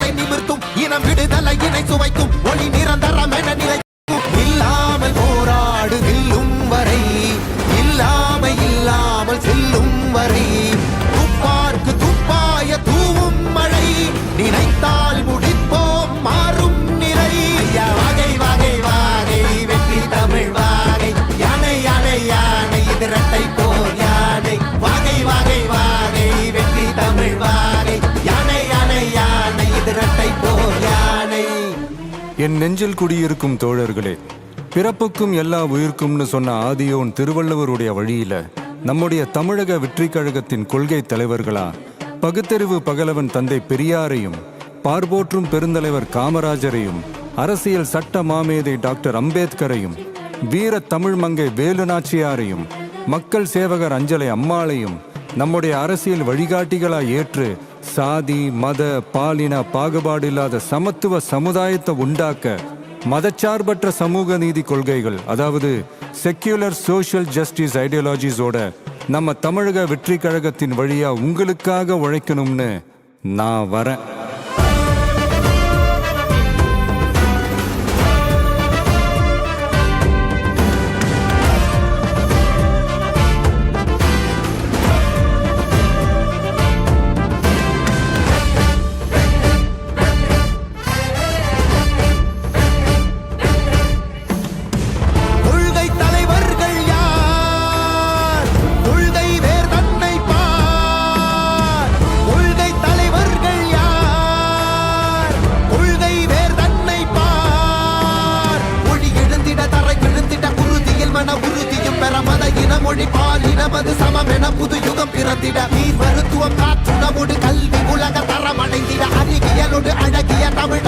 தலை நிமிர்த்தும் இனம் விடுதலை இணை சுவைக்கும் ஒளி நிரந்தரம் என நிலைக்கும் இல்லாமல் போராடு வெல்லும் வரை இல்லாமல் செல்லும் வரை துப்பார்க்கு துப்பாய தூவும் மழை நினைத்தால் முடிப்போம் மாறும் நிலை வகை வகை வாகை வெற்றி தமிழ் வாகை யானை யானை யானை இது இரட்டை போர் யானை வாகை வாகை வாகை வெற்றி தமிழ் வாகை யானை யானை யானை இது இரட்டை போர் யானை. என் நெஞ்சில் குடியிருக்கும் தோழர்களே, பிறப்புக்கும் எல்லா உயிர்க்கும்னு சொன்ன ஆதியோன் திருவள்ளுவருடைய வழியில நம்முடைய தமிழக வெற்றிக் கழகத்தின் கொள்கை தலைவர்களா பகுத்தறிவு பகலவன் தந்தை பெரியாரையும், பார்போற்றும் பெருந்தலைவர் காமராஜரையும், அரசியல் சட்ட மாமேதை டாக்டர் அம்பேத்கரையும், வீர தமிழ் மங்கை வேலு நாச்சியாரையும், மக்கள் சேவகர் அஞ்சலை அம்மாளையும் நம்முடைய அரசியல் வழிகாட்டிகளாய் ஏற்று சாதி மத பாலின பாகுபாடு இல்லாத சமத்துவ சமுதாயத்தை உண்டாக்க மதச்சார்பற்ற சமூக நீதி கொள்கைகள், அதாவது செக்யூலர் சோஷியல் ஜஸ்டிஸ் ஐடியாலஜிஸோட நம்ம தமிழக வெற்றி கழகத்தின் வழியா உங்களுக்காக உழைக்கணும்னு நான் வரேன். மொழி பாலினமது சமம் என புது யுகம் பிறந்திட நீர் மருத்துவம் காற்றுணவோடு கல்வி உலக தரம் அடைந்திட அறிவியலோடு அழகிய தமிழ்